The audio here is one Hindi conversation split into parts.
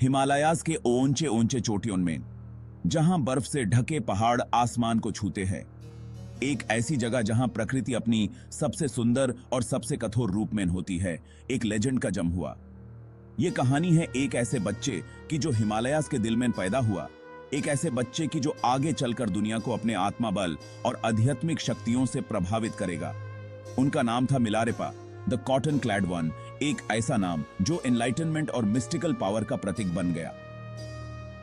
हिमालयाज के ऊंचे ऊंचे चोटियों में, जहां बर्फ से ढके पहाड़ आसमान को छूते हैं। एक ऐसी जगह जहां प्रकृति अपनी सबसे सुंदर और सबसे कठोर रूप में होती है, एक लेजेंड का जन्म हुआ। यह कहानी है एक ऐसे बच्चे की जो हिमालयाज के दिल में पैदा हुआ, एक ऐसे बच्चे की जो आगे चलकर दुनिया को अपने आत्मा बल और आध्यात्मिक शक्तियों से प्रभावित करेगा। उनका नाम था Milarepa, the cotton clad one, एक ऐसा नाम जो एनलाइटनमेंट और मिस्टिकल पावर का प्रतीक बन गया।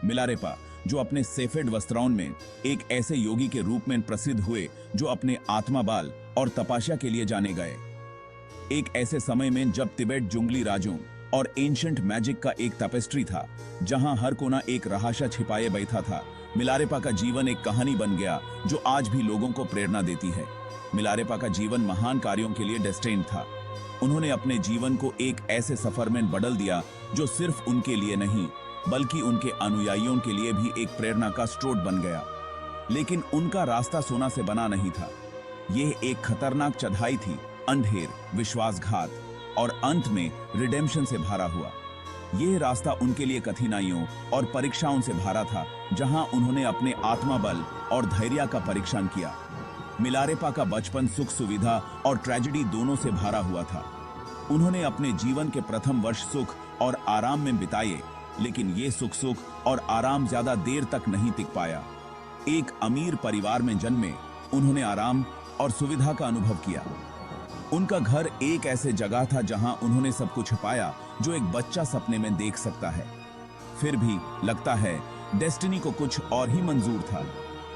मिलारेपा जो अपने सेफेड वस्त्रों में एक ऐसे योगी के रूप में प्रसिद्ध हुए जो अपने आत्मा बल और तपस्या के लिए जाने गए। एक ऐसे समय में जब तिब्बत जंगली राजों और एंशिएंट मैजिक का एक टैपेस्ट्री था, जहां हर कोना एक रहस्य छिपाए बैठा था, मिलारेपा का जीवन एक कहानी बन गया जो आज भी लोगों को प्रेरणा देती है। मिलारेपा का जीवन महान कार्यों के लिए डेस्टिन्ड था। उन्होंने अपने जीवन को एक ऐसे सफर में बदल दिया जो सिर्फ उनके लिए नहीं बल्कि उनके अनुयायियों के लिए भी एक प्रेरणा का स्रोत बन गया। लेकिन उनका रास्ता सोना से बना नहीं था। यह एक खतरनाक चढ़ाई थी, अंधेर, विश्वासघात और अंत में रिडेम्पशन से भरा हुआ। यह रास्ता उनके लिए कठिनाइयों और परीक्षाओं से भरा था, जहां उन्होंने अपने आत्मा बल और धैर्य का परीक्षण किया। मिलारेपा का बचपन सुख सुविधा और ट्रेजेडी दोनों से भरा हुआ था। उन्होंने अपने जीवन के प्रथम वर्ष सुख और आराम में बिताए, लेकिन ये सुख और आराम ज्यादा देर तक नहीं टिक पाया। एक अमीर परिवार में जन्मे, उन्होंने आराम और सुविधा का अनुभव किया। उनका घर एक ऐसे जगह था जहां उन्होंने सब कुछ पाया जो एक बच्चा सपने में देख सकता है। फिर भी लगता है डेस्टिनी को कुछ और ही मंजूर था।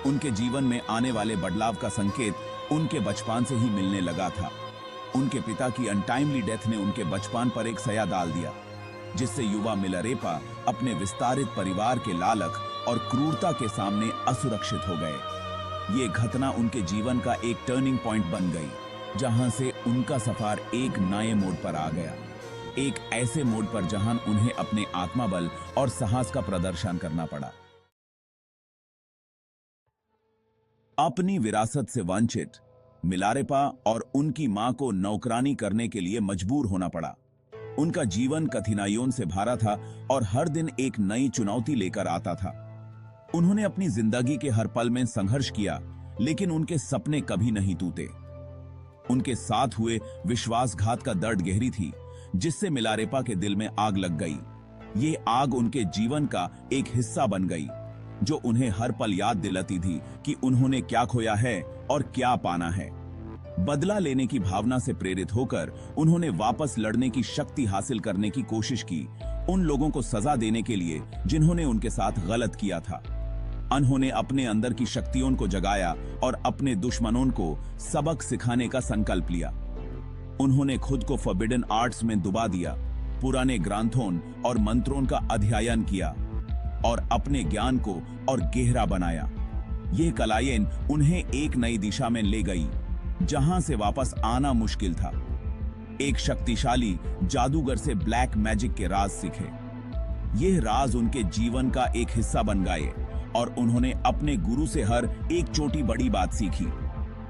उनके जीवन में आने वाले बदलाव का संकेत उनके बचपन से ही मिलने लगा था। उनके पिता की अनटाइमली डेथ ने उनके बचपन पर एक सया डाल दिया, जिससे युवा मिलारेपा अपने विस्तारित परिवार के लालच और क्रूरता के सामने असुरक्षित हो गए। ये घटना उनके जीवन का एक टर्निंग पॉइंट बन गई, जहां से उनका सफर एक नए मोड़ पर आ गया। एक ऐसे मोड़ पर जहां उन्हें अपने आत्मबल और साहस का प्रदर्शन करना पड़ा। अपनी विरासत से वंचित मिलारेपा और उनकी मां को नौकरानी करने के लिए मजबूर होना पड़ा। उनका जीवन कठिनाइयों से भरा था और हर दिन एक नई चुनौती लेकर आता था। उन्होंने अपनी जिंदगी के हर पल में संघर्ष किया, लेकिन उनके सपने कभी नहीं टूटे। उनके साथ हुए विश्वासघात का दर्द गहरी थी, जिससे मिलारेपा के दिल में आग लग गई। ये आग उनके जीवन का एक हिस्सा बन गई, जो उन्हें हर पल याद दिलाती थी कि उन्होंने क्या खोया है और क्या पाना है। बदला लेने की भावना से प्रेरित होकर उन्होंने वापस लड़ने की शक्ति हासिल करने की कोशिश की, उन लोगों को सजा देने के लिए जिन्होंने उनके साथ गलत किया था। उन्होंने अपने अंदर की शक्तियों को जगाया और अपने दुश्मनों को सबक सिखाने का संकल्प लिया। उन्होंने खुद को फॉरबिडन आर्ट्स में डुबा दिया, पुराने ग्रंथों और मंत्रों का अध्ययन किया और अपने ज्ञान को और गहरा बनाया। यह कलाएं उन्हें एक नई दिशा में ले गई, जहां से वापस आना मुश्किल था। एक शक्तिशाली जादूगर से ब्लैक मैजिक के राज सीखे। यह राज उनके जीवन का एक हिस्सा बन गए और उन्होंने अपने गुरु से हर एक छोटी बड़ी बात सीखी।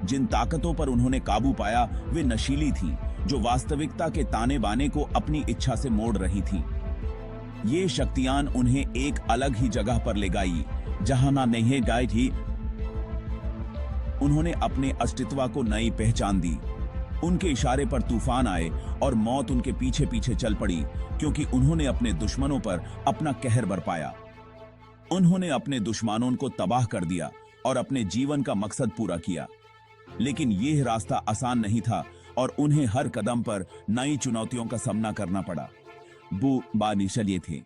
जिन ताकतों पर उन्होंने काबू पाया वे नशीली थी, जो वास्तविकता के ताने बाने को अपनी इच्छा से मोड़ रही थी। ये शक्तियां उन्हें एक अलग ही जगह पर ले गई, जहां ना नहीं गई थी। उन्होंने अपने अस्तित्व को नई पहचान दी। उनके इशारे पर तूफान आए और मौत उनके पीछे पीछे चल पड़ी, क्योंकि उन्होंने अपने दुश्मनों पर अपना कहर बरपाया। उन्होंने अपने दुश्मनों को तबाह कर दिया और अपने जीवन का मकसद पूरा किया। लेकिन यह रास्ता आसान नहीं था और उन्हें हर कदम पर नई चुनौतियों का सामना करना पड़ा। वो बानिशल थे,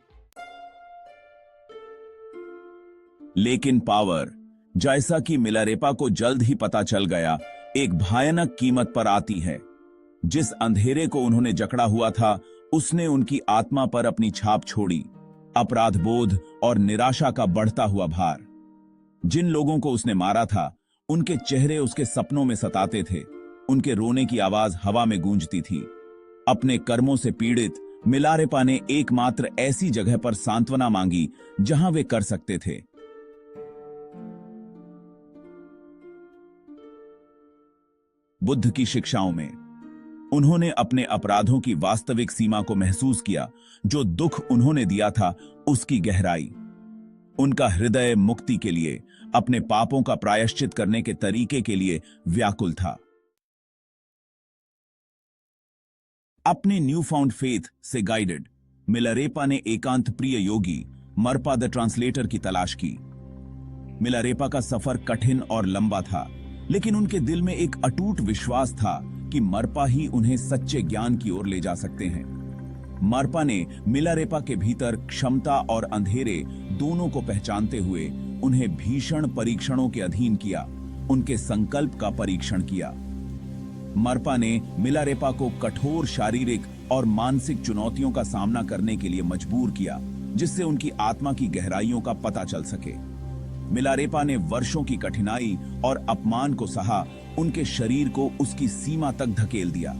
लेकिन पावर, जैसा कि मिलारेपा को जल्द ही पता चल गया, एक भयानक कीमत पर आती है। जिस अंधेरे को उन्होंने जकड़ा हुआ था, उसने उनकी आत्मा पर अपनी छाप छोड़ी। अपराध बोध और निराशा का बढ़ता हुआ भार। जिन लोगों को उसने मारा था, उनके चेहरे उसके सपनों में सताते थे। उनके रोने की आवाज हवा में गूंजती थी। अपने कर्मों से पीड़ित मिलारेपा ने एकमात्र ऐसी जगह पर सांत्वना मांगी जहां वे कर सकते थे। बुद्ध की शिक्षाओं में। उन्होंने अपने अपराधों की वास्तविक सीमा को महसूस किया, जो दुख उन्होंने दिया था उसकी गहराई। उनका हृदय मुक्ति के लिए, अपने पापों का प्रायश्चित करने के तरीके के लिए व्याकुल था। अपने न्यू फाउंड फेथ से गाइडेड, मिलारेपा ने एकांत प्रिय योगी मरपा द ट्रांसलेटर की तलाश की। मिलारेपा का सफर कठिन और लंबा था, लेकिन उनके दिल में एक अटूट विश्वास था कि मरपा ही उन्हें सच्चे ज्ञान की ओर ले जा सकते हैं। मरपा ने मिलारेपा के भीतर क्षमता और अंधेरे दोनों को पहचानते हुए उन्हें भीषण परीक्षणों के अधीन किया, उनके संकल्प का परीक्षण किया। मरपा ने मिलारेपा को कठोर शारीरिक और मानसिक चुनौतियों का सामना करने के लिए मजबूर किया, जिससे उनकी आत्मा की गहराइयों का पता चल सके। मिलारेपा ने वर्षों की कठिनाई और अपमान को सहा, उनके शरीर को उसकी सीमा तक धकेल दिया।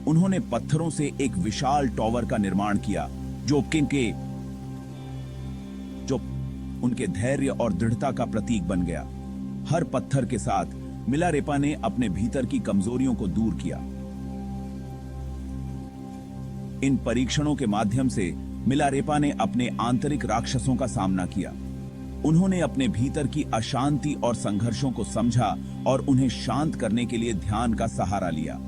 उन्होंने पत्थरों से एक विशाल टॉवर का निर्माण किया, जो उनके धैर्य और दृढ़ता का प्रतीक बन गया। हर पत्थर के साथ मिलारेपा ने अपने भीतर की कमजोरियों को दूर किया। इन परीक्षणों के माध्यम से मिलारेपा ने अपने आंतरिक राक्षसों का सामना किया। उन्होंने अपने भीतर की अशांति और संघर्षों को समझा और उन्हें शांत करने के लिए ध्यान का सहारा लिया।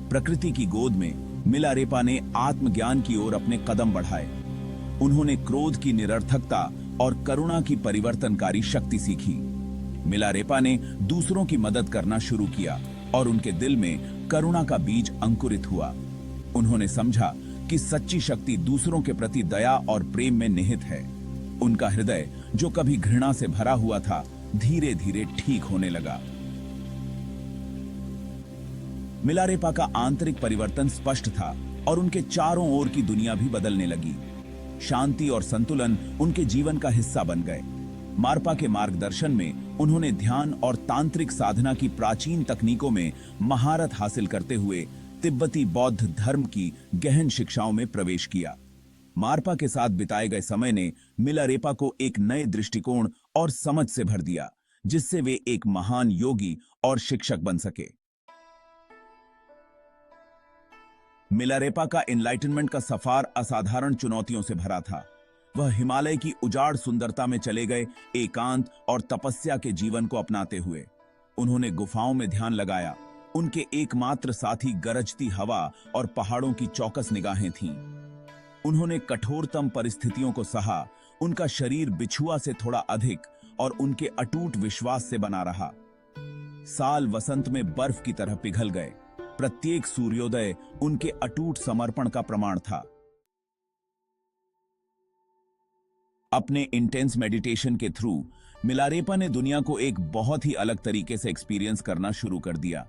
प्रकृति की गोद में मिलारेपा ने आत्मज्ञान की ओर अपने कदम बढ़ाए। उन्होंने क्रोध की निरर्थकता और करुणा की परिवर्तनकारी शक्ति सीखी। मिलारेपा ने दूसरों की मदद करना शुरू किया और उनके दिल में करुणा का बीज अंकुरित हुआ। उन्होंने समझा कि सच्ची शक्ति दूसरों के प्रति दया और प्रेम में निहित है। उनका हृदय, जो कभी घृणा से भरा हुआ था, धीरे धीरे ठीक होने लगा। मिलारेपा का आंतरिक परिवर्तन स्पष्ट था और उनके चारों ओर की दुनिया भी बदलने लगी। शांति और संतुलन उनके जीवन का हिस्सा बन गए। मारपा के मार्गदर्शन में उन्होंने ध्यान और तांत्रिक साधना की प्राचीन तकनीकों में महारत हासिल करते हुए तिब्बती बौद्ध धर्म की गहन शिक्षाओं में प्रवेश किया। मारपा के साथ बिताए गए समय ने मिलारेपा को एक नए दृष्टिकोण और समझ से भर दिया, जिससे वे एक महान योगी और शिक्षक बन सके। मिलारेपा का एनलाइटनमेंट का सफर असाधारण चुनौतियों से भरा था। वह हिमालय की उजाड़ सुंदरता में चले गए, एकांत और तपस्या के जीवन को अपनाते हुए। उन्होंने गुफाओं में ध्यान लगाया। उनके एकमात्र साथी गरजती हवा और पहाड़ों की चौकस निगाहें थीं। उन्होंने कठोरतम परिस्थितियों को सहा। उनका शरीर बिछुआ से थोड़ा अधिक और उनके अटूट विश्वास से बना रहा। साल वसंत में बर्फ की तरह पिघल गए। प्रत्येक सूर्योदय उनके अटूट समर्पण का प्रमाण था। अपने इंटेंस मेडिटेशन के थ्रू मिलारेपा ने दुनिया को एक बहुत ही अलग तरीके से एक्सपीरियंस करना शुरू कर दिया।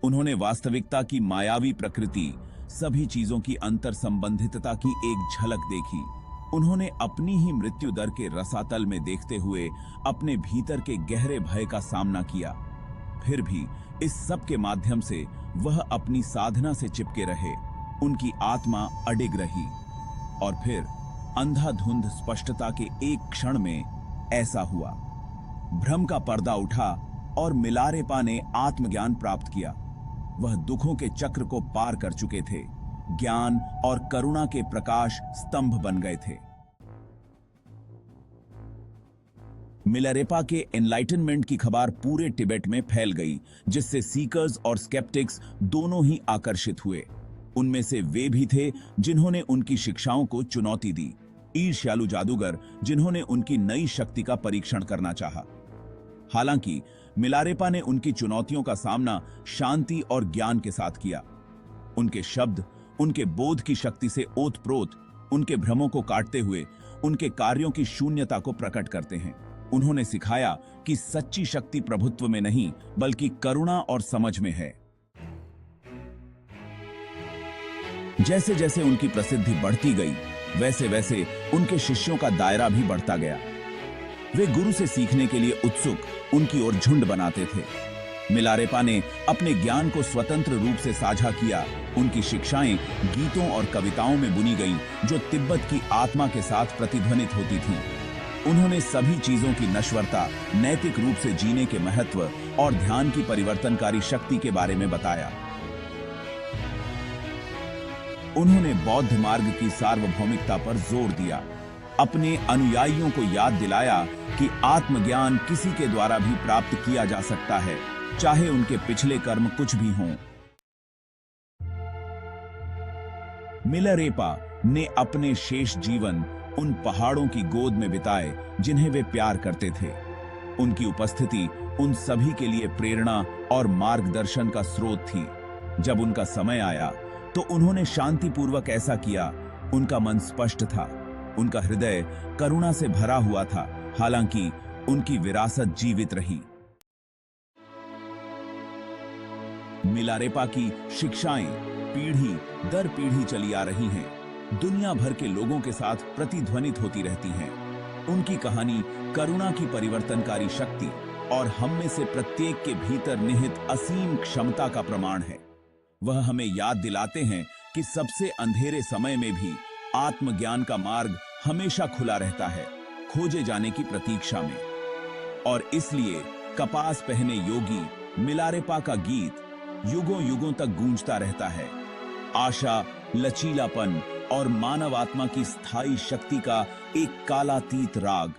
उन्होंने वास्तविकता की मायावी प्रकृति, सभी चीजों की अंतर संबंधितता की एक झलक देखी। उन्होंने अपनी ही मृत्यु दर के रसातल में देखते हुए अपने भीतर के गहरे भय का सामना किया। फिर भी इस सब के माध्यम से वह अपनी साधना से चिपके रहे। उनकी आत्मा अडिग रही। और फिर अंधाधुंध स्पष्टता के एक क्षण में ऐसा हुआ। भ्रम का पर्दा उठा और मिलारेपा ने आत्मज्ञान प्राप्त किया। वह दुखों के चक्र को पार कर चुके थे। ज्ञान और करुणा के प्रकाश स्तंभ बन गए थे। मिलारेपा के एनलाइटनमेंट की खबर पूरे तिब्बत में फैल गई, जिससे सीकर्स और स्केप्टिक्स दोनों ही आकर्षित हुए। उनमें से वे भी थे जिन्होंने उनकी शिक्षाओं को चुनौती दी, ईर्ष्यालु जादूगर जिन्होंने उनकी नई शक्ति का परीक्षण करना चाहा। हालांकि मिलारेपा ने उनकी चुनौतियों का सामना शांति और ज्ञान के साथ किया। उनके शब्द उनके बोध की शक्ति से ओतप्रोत, उनके भ्रमों को काटते हुए उनके कार्यों की शून्यता को प्रकट करते हैं। उन्होंने सिखाया कि सच्ची शक्ति प्रभुत्व में नहीं, बल्कि करुणा और समझ में है। जैसे जैसे उनकी प्रसिद्धि बढ़ती गई, वैसे वैसे उनके शिष्यों का दायरा भी बढ़ता गया। वे गुरु से सीखने के लिए उत्सुक उनकी ओर झुंड बनाते थे। मिलारेपा ने अपने ज्ञान को स्वतंत्र रूप से साझा किया। उनकी शिक्षाएं गीतों और कविताओं में बुनी गईं, जो तिब्बत की आत्मा के साथ प्रतिध्वनित होती थीं। उन्होंने सभी चीजों की नश्वरता, नैतिक रूप से जीने के महत्व और ध्यान की परिवर्तनकारी शक्ति के बारे में बताया। उन्होंने बौद्ध मार्ग की सार्वभौमिकता पर जोर दिया, अपने अनुयायियों को याद दिलाया कि आत्मज्ञान किसी के द्वारा भी प्राप्त किया जा सकता है, चाहे उनके पिछले कर्म कुछ भी हों। मिलारेपा ने अपने शेष जीवन उन पहाड़ों की गोद में बिताए जिन्हें वे प्यार करते थे। उनकी उपस्थिति उन सभी के लिए प्रेरणा और मार्गदर्शन का स्रोत थी। जब उनका समय आया तो उन्होंने शांतिपूर्वक ऐसा किया। उनका मन स्पष्ट था, उनका हृदय करुणा से भरा हुआ था, हालांकि उनकी विरासत जीवित रही। मिलारेपा की शिक्षाएं पीढ़ी दर पीढ़ी चली आ रही हैं, दुनिया भर के लोगों के साथ प्रतिध्वनित होती रहती हैं। उनकी कहानी करुणा की परिवर्तनकारी शक्ति और हम में से प्रत्येक के भीतर निहित असीम क्षमता का प्रमाण है। वह हमें याद दिलाते हैं कि सबसे अंधेरे समय में भी आत्मज्ञान का मार्ग हमेशा खुला रहता है, खोजे जाने की प्रतीक्षा में। और इसलिए कपास पहने योगी मिलारेपा का गीत युगों युगों तक गूंजता रहता है। आशा, लचीलापन और मानव आत्मा की स्थायी शक्ति का एक कालातीत राग।